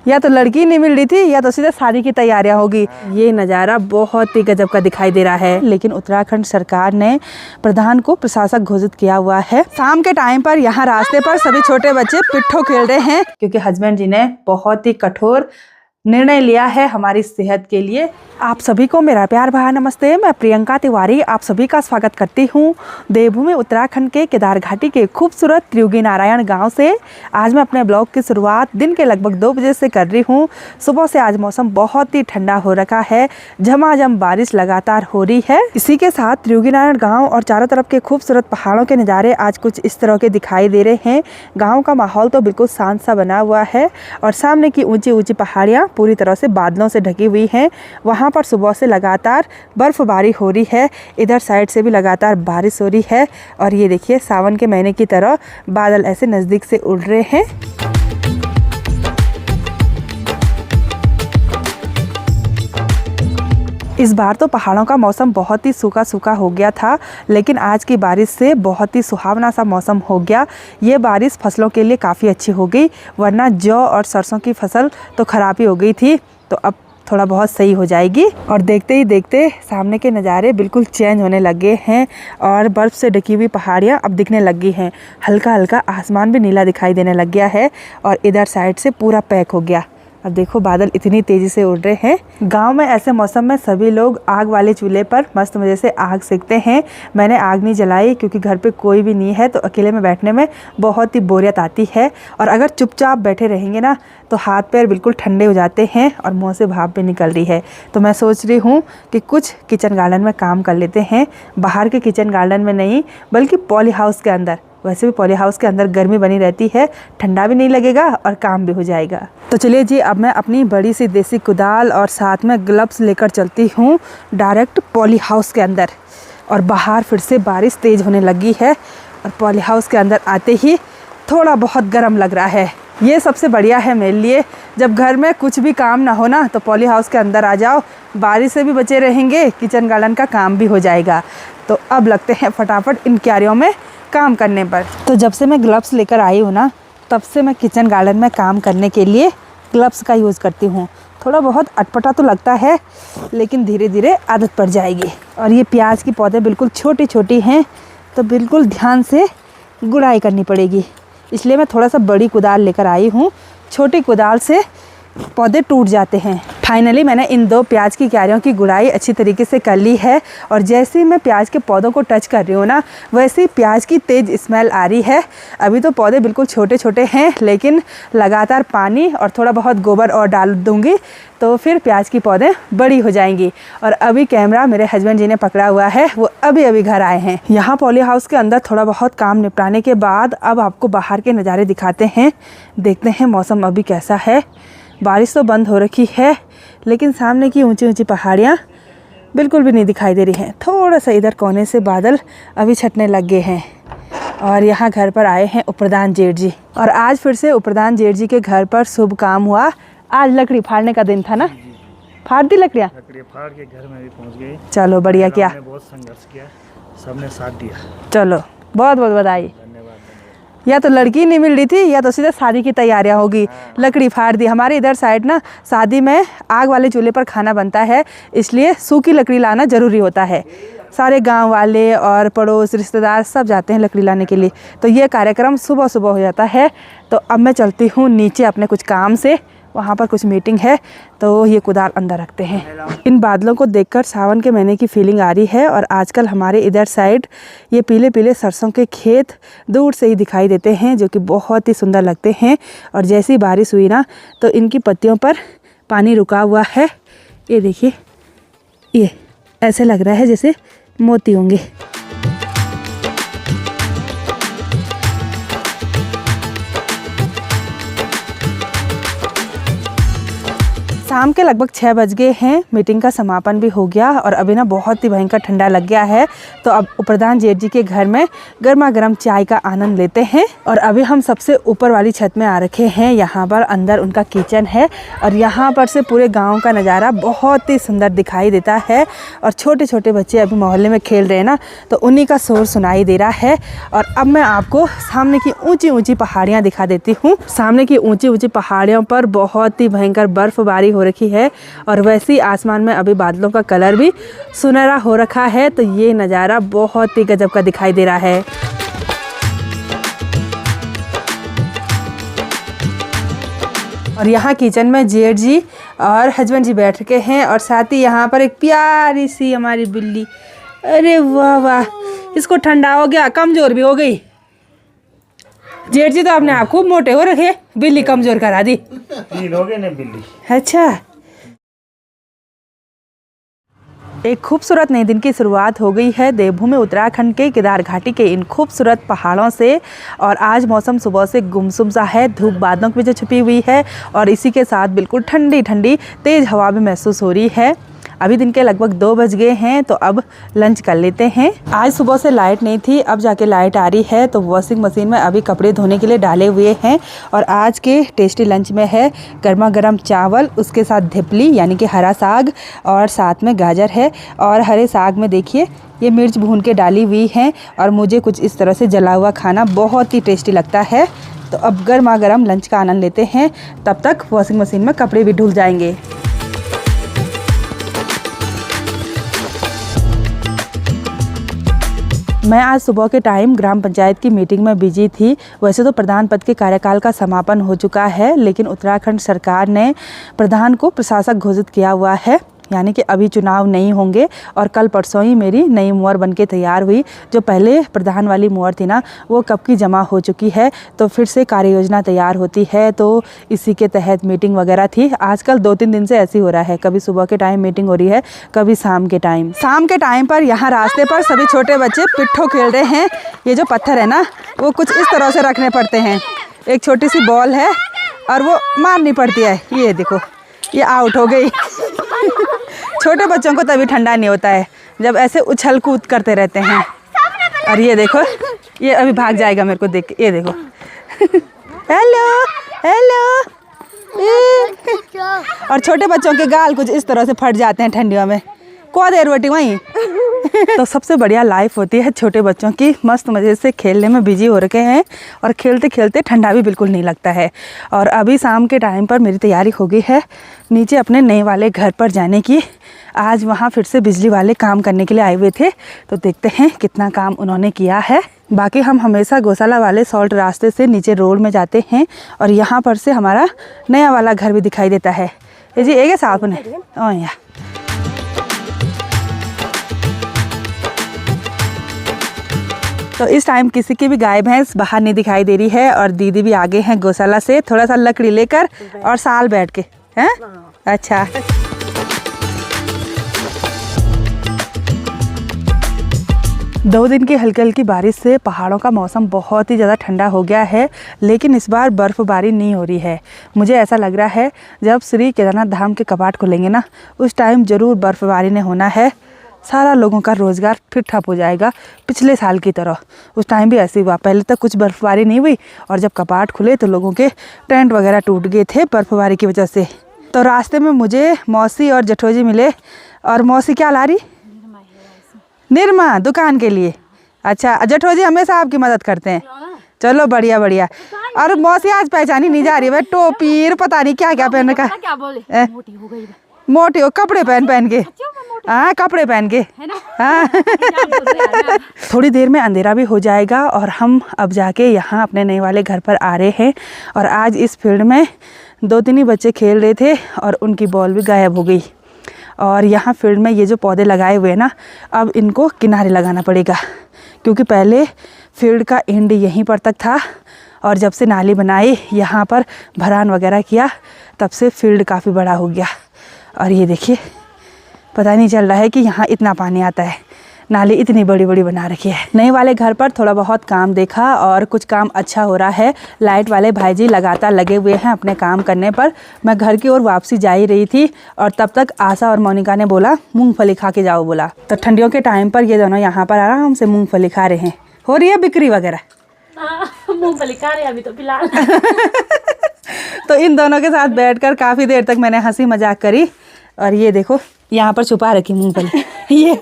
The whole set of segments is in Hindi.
या तो लड़की नहीं मिल रही थी या तो सीधे शादी की तैयारियां होगी। ये नज़ारा बहुत ही गजब का दिखाई दे रहा है। लेकिन उत्तराखंड सरकार ने प्रधान को प्रशासक घोषित किया हुआ है। शाम के टाइम पर यहाँ रास्ते पर सभी छोटे बच्चे पिट्ठू खेल रहे हैं, क्योंकि हस्बैंड जी ने बहुत ही कठोर निर्णय लिया है हमारी सेहत के लिए। आप सभी को मेरा प्यार भरा नमस्ते। मैं प्रियंका तिवारी आप सभी का स्वागत करती हूँ देवभूमि उत्तराखंड के केदार घाटी के खूबसूरत त्रियुगी नारायण गांव से। आज मैं अपने ब्लॉग की शुरुआत दिन के लगभग 2 बजे से कर रही हूँ। सुबह से आज मौसम बहुत ही ठंडा हो रखा है, झमाझम बारिश लगातार हो रही है। इसी के साथ त्रियुगी नारायण गाँव और चारों तरफ के खूबसूरत पहाड़ों के नज़ारे आज कुछ इस तरह के दिखाई दे रहे हैं। गाँव का माहौल तो बिल्कुल शांत सा बना हुआ है और सामने की ऊंची ऊंची पहाड़ियाँ पूरी तरह से बादलों से ढकी हुई हैं। वहाँ पर सुबह से लगातार बर्फबारी हो रही है, इधर साइड से भी लगातार बारिश हो रही है। और ये देखिए सावन के महीने की तरह बादल ऐसे नज़दीक से उड़ रहे हैं। इस बार तो पहाड़ों का मौसम बहुत ही सूखा सूखा हो गया था, लेकिन आज की बारिश से बहुत ही सुहावना सा मौसम हो गया। ये बारिश फसलों के लिए काफ़ी अच्छी हो गई, वरना जौ और सरसों की फसल तो ख़राब ही हो गई थी, तो अब थोड़ा बहुत सही हो जाएगी। और देखते ही देखते सामने के नज़ारे बिल्कुल चेंज होने लगे हैं और बर्फ़ से ढकी हुई पहाड़ियाँ अब दिखने लगी हैं। हल्का हल्का आसमान भी नीला दिखाई देने लग गया है और इधर साइड से पूरा पैक हो गया। अब देखो बादल इतनी तेज़ी से उड़ रहे हैं। गांव में ऐसे मौसम में सभी लोग आग वाले चूल्हे पर मस्त मज़े से आग सेकते हैं। मैंने आग नहीं जलाई क्योंकि घर पे कोई भी नहीं है, तो अकेले में बैठने में बहुत ही बोरियत आती है। और अगर चुपचाप बैठे रहेंगे ना तो हाथ पैर बिल्कुल ठंडे हो जाते हैं और मुँह से भाप भी निकल रही है। तो मैं सोच रही हूँ कि कुछ किचन गार्डन में काम कर लेते हैं। बाहर के किचन गार्डन में नहीं, बल्कि पॉली हाउस के अंदर। वैसे भी पॉली हाउस के अंदर गर्मी बनी रहती है, ठंडा भी नहीं लगेगा और काम भी हो जाएगा। तो चलिए जी, अब मैं अपनी बड़ी सी देसी कुदाल और साथ में ग्लव्स लेकर चलती हूँ डायरेक्ट पॉली हाउस के अंदर। और बाहर फिर से बारिश तेज़ होने लगी है और पॉली हाउस के अंदर आते ही थोड़ा बहुत गर्म लग रहा है। ये सबसे बढ़िया है मेरे लिए। जब घर में कुछ भी काम ना हो ना तो पॉली हाउस के अंदर आ जाओ, बारिश से भी बचे रहेंगे, किचन गार्डन का काम भी हो जाएगा। तो अब लगते हैं फटाफट इन क्यारियों में काम करने पर। तो जब से मैं ग्लव्स लेकर आई हूँ ना, तब से मैं किचन गार्डन में काम करने के लिए ग्लव्स का यूज़ करती हूँ। थोड़ा बहुत अटपटा तो लगता है, लेकिन धीरे धीरे आदत पड़ जाएगी। और ये प्याज की पौधे बिल्कुल छोटी छोटी हैं, तो बिल्कुल ध्यान से गुड़ाई करनी पड़ेगी, इसलिए मैं थोड़ा सा बड़ी कुदाल लेकर आई हूँ। छोटी कुदाल से पौधे टूट जाते हैं। फाइनली मैंने इन 2 प्याज की क्यारियों की गुड़ाई अच्छी तरीके से कर ली है। और जैसे ही मैं प्याज के पौधों को टच कर रही हूँ ना, वैसे ही प्याज की तेज़ स्मेल आ रही है। अभी तो पौधे बिल्कुल छोटे छोटे हैं, लेकिन लगातार पानी और थोड़ा बहुत गोबर और डाल दूँगी तो फिर प्याज की पौधे बड़ी हो जाएंगी। और अभी कैमरा मेरे हस्बैंड जी ने पकड़ा हुआ है, वो अभी अभी घर आए हैं। यहाँ पॉली हाउस के अंदर थोड़ा बहुत काम निपटाने के बाद अब आपको बाहर के नज़ारे दिखाते हैं। देखते हैं मौसम अभी कैसा है। बारिश तो बंद हो रखी है, लेकिन सामने की ऊंची ऊंची पहाड़ियाँ बिल्कुल भी नहीं दिखाई दे रही हैं। थोड़ा सा इधर कोने से बादल अभी छटने लग गए हैं। और यहाँ घर पर आए हैं उपप्रधान जेठ जी, और आज फिर से उपप्रधान जेठ जी के घर पर शुभ काम हुआ। आज लकड़ी फाड़ने का दिन था ना, फाड़ दी लकड़ियाँ? लकड़ी फाड़ के घर में भी पहुँच गई। चलो बढ़िया किया, बहुत संघर्ष किया, सबने साथ दिया। चलो बहुत बहुत बधाई। या तो लड़की नहीं मिल रही थी या तो सीधे शादी की तैयारियां होगी। लकड़ी फाड़ दी। हमारे इधर साइड ना शादी में आग वाले चूल्हे पर खाना बनता है, इसलिए सूखी लकड़ी लाना ज़रूरी होता है। सारे गांव वाले और पड़ोस रिश्तेदार सब जाते हैं लकड़ी लाने के लिए, तो ये कार्यक्रम सुबह सुबह हो जाता है। तो अब मैं चलती हूँ नीचे अपने कुछ काम से, वहाँ पर कुछ मीटिंग है, तो ये कुदाल अंदर रखते हैं। इन बादलों को देखकर सावन के महीने की फीलिंग आ रही है। और आजकल हमारे इधर साइड ये पीले पीले सरसों के खेत दूर से ही दिखाई देते हैं, जो कि बहुत ही सुंदर लगते हैं। और जैसी बारिश हुई ना तो इनकी पत्तियों पर पानी रुका हुआ है। ये देखिए, ये ऐसे लग रहा है जैसे मोती होंगे। शाम के लगभग 6 बज गए हैं। मीटिंग का समापन भी हो गया और अभी ना बहुत ही भयंकर ठंडा लग गया है। तो अब प्रधान जेठ जी के घर में गर्मा गर्म चाय का आनंद लेते हैं। और अभी हम सबसे ऊपर वाली छत में आ रखे हैं। यहाँ पर अंदर उनका किचन है और यहाँ पर से पूरे गांव का नज़ारा बहुत ही सुंदर दिखाई देता है। और छोटे छोटे बच्चे अभी मोहल्ले में खेल रहे हैं ना, तो उन्हीं का शोर सुनाई दे रहा है। और अब मैं आपको सामने की ऊंची ऊंची पहाड़ियाँ दिखा देती हूँ। सामने की ऊंची ऊंची पहाड़ियों पर बहुत ही भयंकर बर्फबारी हो रखी है और वैसे ही आसमान में अभी बादलों का कलर भी सुनहरा हो रखा है। तो ये नज़ारा बहुत ही गजब का दिखाई दे रहा है। और यहाँ किचन में जेठ जी और हस्बैंड जी बैठ के हैं और साथ ही यहाँ पर एक प्यारी सी हमारी बिल्ली। अरे वाह वाह, इसको ठंडा हो गया, कमज़ोर भी हो गई। जेठ जी तो अपने आप खूब मोटे हो रखे, बिल्ली कमज़ोर करा दी। तीन हो गए ना बिल्ली। अच्छा, एक खूबसूरत नए दिन की शुरुआत हो गई है देवभूमि उत्तराखंड के केदार घाटी के इन खूबसूरत पहाड़ों से। और आज मौसम सुबह से गुमसुम सा है, धूप बादलों के पीछे छुपी हुई है और इसी के साथ बिल्कुल ठंडी ठंडी तेज़ हवा भी महसूस हो रही है। अभी दिन के लगभग 2 बज गए हैं, तो अब लंच कर लेते हैं। आज सुबह से लाइट नहीं थी, अब जाके लाइट आ रही है। तो वॉशिंग मशीन में अभी कपड़े धोने के लिए डाले हुए हैं। और आज के टेस्टी लंच में है गर्मा गर्म चावल, उसके साथ धिपली यानी कि हरा साग और साथ में गाजर है। और हरे साग में देखिए ये मिर्च भून के डाली हुई है और मुझे कुछ इस तरह से जला हुआ खाना बहुत ही टेस्टी लगता है। तो अब गर्मा गर्म लंच का आनंद लेते हैं, तब तक वॉशिंग मशीन में कपड़े भी धुल जाएंगे। मैं आज सुबह के टाइम ग्राम पंचायत की मीटिंग में बिजी थी। वैसे तो प्रधान पद के कार्यकाल का समापन हो चुका है, लेकिन उत्तराखंड सरकार ने प्रधान को प्रशासक घोषित किया हुआ है, यानी कि अभी चुनाव नहीं होंगे। और कल परसों ही मेरी नई मुहर बनके तैयार हुई। जो पहले प्रधान वाली मुहर थी ना, वो कब की जमा हो चुकी है, तो फिर से कार्य योजना तैयार होती है। तो इसी के तहत मीटिंग वगैरह थी। आजकल 2-3 दिन से ऐसी हो रहा है, कभी सुबह के टाइम मीटिंग हो रही है, कभी शाम के टाइम। शाम के टाइम पर यहाँ रास्ते पर सभी छोटे बच्चे पिट्ठो खेल रहे हैं। ये जो पत्थर है ना, वो कुछ इस तरह से रखने पड़ते हैं। एक छोटी सी बॉल है और वो मारनी पड़ती है। ये देखो, ये आउट हो गई। छोटे बच्चों को तभी ठंडा नहीं होता है जब ऐसे उछल कूद करते रहते हैं। और ये देखो, ये अभी भाग जाएगा मेरे को देख के। ये देखो हेलो हेलो। और छोटे बच्चों के गाल कुछ इस तरह से फट जाते हैं ठंडियों में। को देर रोटी वहीं। तो सबसे बढ़िया लाइफ होती है छोटे बच्चों की, मस्त मज़े से खेलने में बिजी हो रखे हैं और खेलते खेलते ठंडा भी बिल्कुल नहीं लगता है। और अभी शाम के टाइम पर मेरी तैयारी हो गई है नीचे अपने नए वाले घर पर जाने की। आज वहाँ फिर से बिजली वाले काम करने के लिए आए हुए थे, तो देखते हैं कितना काम उन्होंने किया है। बाकी हम हमेशा गौशाला वाले सॉल्ट रास्ते से नीचे रोड में जाते हैं और यहाँ पर से हमारा नया वाला घर भी दिखाई देता है। ये जी एक साथ ने यहाँ तो इस टाइम किसी की भी गाय भैंस बाहर नहीं दिखाई दे रही है। और दीदी भी आगे हैं गौशाला से थोड़ा सा लकड़ी लेकर और साल बैठ के हैं। अच्छा, 2 दिन की हल्की हल्की बारिश से पहाड़ों का मौसम बहुत ही ज़्यादा ठंडा हो गया है, लेकिन इस बार बर्फ़बारी नहीं हो रही है। मुझे ऐसा लग रहा है जब श्री केदारनाथ धाम के कपाट खुलेंगे ना, उस टाइम ज़रूर बर्फ़बारी ने होना है। सारा लोगों का रोज़गार फिर ठप हो जाएगा पिछले साल की तरह। उस टाइम भी ऐसे हुआ, पहले तक कुछ बर्फ़बारी नहीं हुई और जब कपाट खुले तो लोगों के टेंट वगैरह टूट गए थे बर्फ़बारी की वजह से। तो रास्ते में मुझे मौसी और जेठोजी मिले। और मौसी क्या ला रही? निरमा दुकान के लिए। अच्छा, जेठोजी हमेशा आपकी मदद करते हैं। चलो बढ़िया बढ़िया। और मौसी आज पहचानी नहीं जा रही है, टोपी पता नहीं क्या क्या पहन का। क्या बोले? मोटी हो गई। मोटी हो, कपड़े पहन के। हाँ, कपड़े पहन के। हाँ। थोड़ी देर में अंधेरा भी हो जाएगा और हम अब जाके यहाँ अपने नए वाले घर पर आ रहे हैं। और आज इस फील्ड में 2-3 ही बच्चे खेल रहे थे और उनकी बॉल भी गायब हो गई। और यहाँ फील्ड में ये जो पौधे लगाए हुए हैं ना, अब इनको किनारे लगाना पड़ेगा, क्योंकि पहले फील्ड का एंड यहीं पर तक था और जब से नाली बनाई, यहाँ पर भरान वगैरह किया, तब से फील्ड काफ़ी बड़ा हो गया। और ये देखिए, पता नहीं चल रहा है कि यहाँ इतना पानी आता है। नाली इतनी बड़ी बड़ी बना रखी है। नए वाले घर पर थोड़ा बहुत काम देखा और कुछ काम अच्छा हो रहा है। लाइट वाले भाई जी लगातार लगे हुए हैं अपने काम करने पर। मैं घर की ओर वापसी जा ही रही थी और तब तक आशा और मोनिका ने बोला मूंगफली खा के जाओ बोला। तो ठंडियों के टाइम पर ये दोनों यहाँ पर आराम से मूंगफली खा रहे हैं। हो रही है बिक्री वगैरह? मूंगफली खा रहे हैं अभी तो फिलहाल। तो इन दोनों के साथ बैठकर काफ़ी देर तक मैंने हंसी मजाक करी। और ये देखो यहाँ पर छुपा रखी मूंगफली ये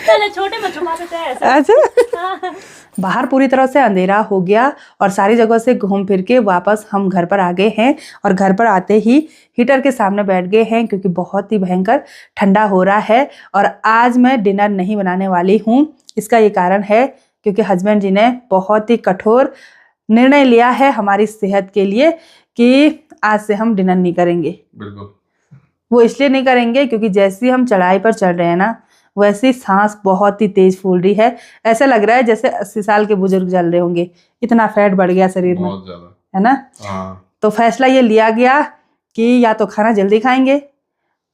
पहले छोटे में छुपाते थे ऐसे। अच्छा। बाहर पूरी तरह से अंधेरा हो गया और सारी जगह से घूम फिर के वापस हम घर पर आ गए हैं। और घर पर आते ही हीटर के सामने बैठ गए हैं क्योंकि बहुत ही भयंकर ठंडा हो रहा है। और आज मैं डिनर नहीं बनाने वाली हूँ। इसका ये कारण है क्योंकि हस्बैंड जी ने बहुत ही कठोर निर्णय लिया है हमारी सेहत के लिए कि आज से हम डिनर नहीं करेंगे। बिल्कुल। वो इसलिए नहीं करेंगे क्योंकि जैसी हम चढ़ाई पर चढ़ रहे हैं ना, वैसी सांस बहुत ही तेज फूल रही है। ऐसा लग रहा है जैसे 80 साल के बुजुर्ग चल रहे होंगे, इतना फैट बढ़ गया शरीर में, बहुत ज्यादा, है ना। हाँ। तो फैसला ये लिया गया कि या तो खाना जल्दी खाएंगे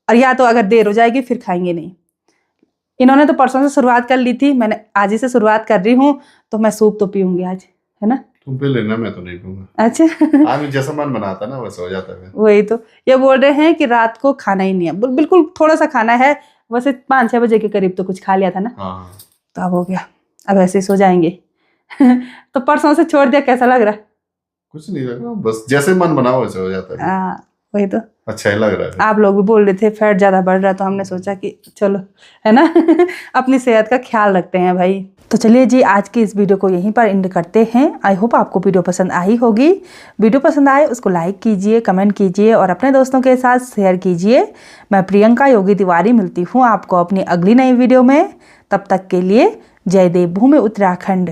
और या तो अगर देर हो जाएगी फिर खाएंगे नहीं। इन्होंने तो परसों से शुरुआत कर ली थी, मैंने आज ही से शुरुआत कर रही हूँ। तो मैं सूप तो पीऊंगी आज, है ना। तुम पी लेना, मैं तो नहीं पीऊंगा। अच्छा। आज जैसा मन बनाता ना वैसा हो जाता है। वही तो, ये बोल रहे हैं कि रात को खाना ही नहीं है, बिल्कुल थोड़ा सा खाना है। वैसे 5-6 बजे के करीब तो कुछ खा लिया था ना, हाँ। तो अब हो गया, अब ऐसे ही सो जाएंगे। तो परसों से छोड़ दिया, कैसा लग रहा? कुछ नहीं लग रहा, बस जैसे मन बनाओ वैसे हो जाता है। हाँ वही तो, अच्छा ही लग रहा है। आप लोग भी बोल रहे थे फैट ज्यादा बढ़ रहा है, तो हमने सोचा कि चलो, है ना। अपनी सेहत का ख्याल रखते हैं भाई। तो चलिए जी, आज की इस वीडियो को यहीं पर एंड करते हैं। आई होप आपको वीडियो पसंद आई होगी। वीडियो पसंद आए उसको लाइक कीजिए, कमेंट कीजिए और अपने दोस्तों के साथ शेयर कीजिए। मैं प्रियंका योगी तिवारी मिलती हूँ आपको अपनी अगली नई वीडियो में। तब तक के लिए जय देवभूमि उत्तराखंड।